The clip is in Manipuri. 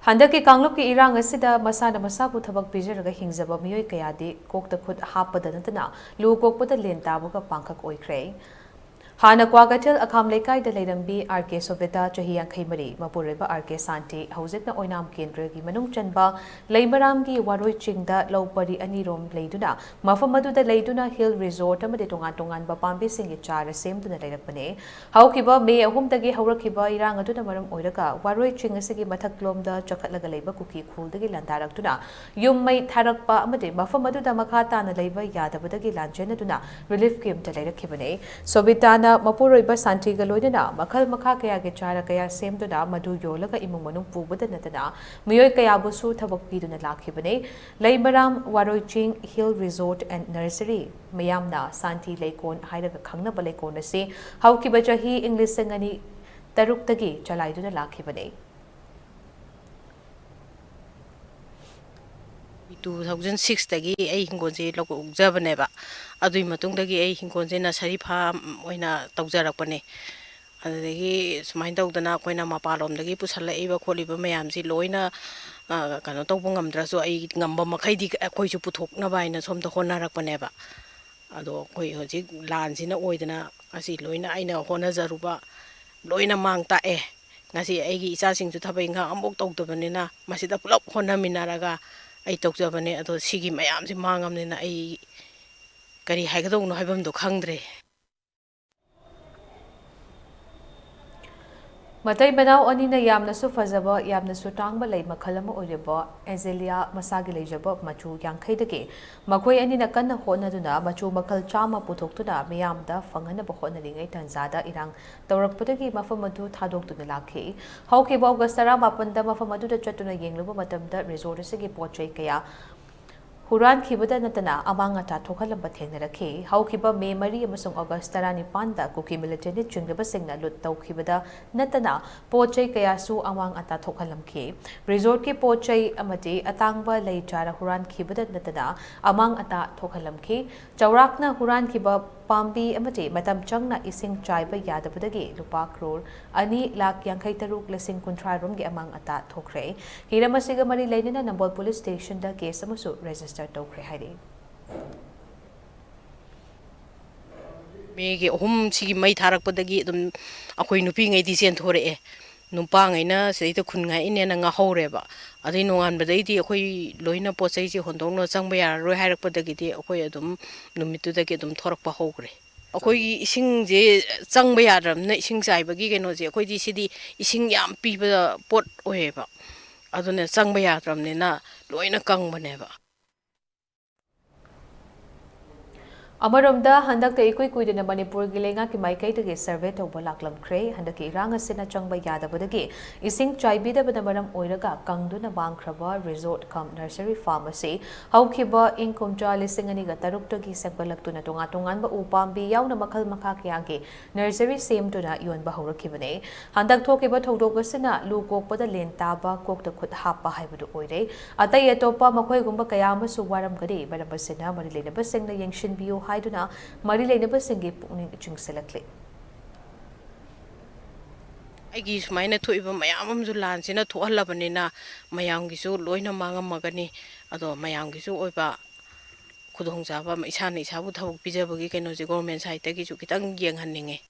Handaki kanglupki erang asida masana masabu thabak pijaraga hingzaba miyoi kayadi kokta khut happa natana lu kokpada len tabuga pangkhak oikre. Hana Kwagatil Akham Lekai de Ledambi RK Soveta Chahi Yankhaimari Mapureba RK Santi Hausikna Oinam Kendragi Manung Chanba Leimaramgi Waroi Chingda Lopari Anirom Leiduna Mafamadu Leiduna Hill Resort Amade Tongan Bapambi Singi Chara Same to the Ledapane Haukiba May Ahumdagi Haurakiba Iranga Maram Oiraka Waroi Chingasigi Mataklom the Chakatlaga Labor Cookie Cool the Gilandarakuna Yum May Tarakpa Amade Mafamadu Makata and Labor Yadabadagi Lanjanaduna Relief Kim to Leda Kibane Sobitana Mapuroiba Santi Galoidana, Makal Makakaya Chara Kaya Same to da Madu Yolaga Imumanu Pubuda Natana, Muyoi Kayabusu Tabakpiduna Lakibane, Laibaram Waroiching Hill Resort and Nursery, Mayamna, Santi Lakon, Hidaga Kangna Balekona say, how Kibajahi English Sangani Taruktagi, Chalaiduna Lakibane. 2006 dagi ai hingonje loko ugjabaneba adui matung dagi ai hingonje na sari pha oina tawjarakpane adagi sumain tawdana koina mapalom dagi pusala eba kholiba mayamsi loina kano tawbu ngamdrasu ai ngamba makhaidi khoisu puthokna baina somda honarakpaneba ado koi hoji lansina oidana asi loina aina honajaruba loina mangta ngasi aigi isa singju thabai nga ambok tawdabanena masida pulap honaminaraga ai tawjabane ado sigi mayam si mangamnena ai kari haigdongno haibamdo khangdre Matai Banao Anina Yamnasu Fazaba Yamnasu Tangba Lay Makalama Uriba, Ezelia Masagi Lejaba, Machu Yankhaidaki, Makoi Anina Kana Honaduna, Machu Makal Chama Putoktuda, Mayamda, Fangana Bohonaring, Tanzada, Irang, Taurakputaki, Mafamadu, Tadok to the Laki, Hauki Bogastara, Mapanda, Mafamadu, Chatuna Yingluba, Matamda, Resortesigi Portray Kaya. Huran Kibada Natana, Amangata Tokalamba Tenaraki, how Kiba May Marie Amasung August Tarani Panda, Cookie Military Chingaba Singna Lutau Kibada, Natana, Poche Kayasu Amang Ata Tokalamki, Resort Ki Poche Amati, Atangba Lay Chara Huran Kibada Natana, Amang Ata Tokalamki, Chaurakna Huran Kiba Pambi Amati, Matam Changna Ising Chaiba Yadabudagi, Lupa Kror, Ani Lak Yankaitaruk Lessing Contrarum Amang Ata Tokre, Hiramasiga Mari Lenina Nambol Police Station da case Amasu register Tokre Hari. Mege hum sigi mai tharakpadagi dum akoi nupi ngai ti sen thore numpa ngai na sei to khun ngai ine na nga horeba adai nongan badai ti akoi loina posai ji hondongno changba ya roi hairakpadagi ti akoi adum numitu dagi dum thorakpa hogre akoi ising je changba ya ram na ising chaibagi keno je akoi di sidi ising yam piba pot oheba adune changba ya ram ne na loina kangbane ba Amarumda Handak the Equi Kuidin Manipur Gilenga ki Maikai to get survey to Balaklam Cray, Handaki Ranga Sina Changba Yadabudagi, Ising Chaibida Badabaram Oiraga, Kangduna Bankraba, Resort Cum Nursery Pharmacy, Haukiba, Inkumja, Lisinganiga Taruktogi Sepalaktuna Tongatungan, Upambi, Yauna Makal Makakiaki, Nursery same to na Yun Bahura Kibane, Handak Tokiba Todogasina, Luko Pada Lentaba, Kokta Khut happa Haibudu Oire, Atayatopa Makoi Gumba Kayama Suwaram Gadi, Badabasina, Marilena Basing the Yangshin Bio. Haiduna Marilena Basingi Puni Chingselakli. Aigi sumaina thoiba mayamam ju lansina thohalabanina mayamgisu loina mangamagani ado mayamgisu oiba khudongjaba isana isabu thabuk pijabagi kenoji government side tagi ju kitang yenghanninge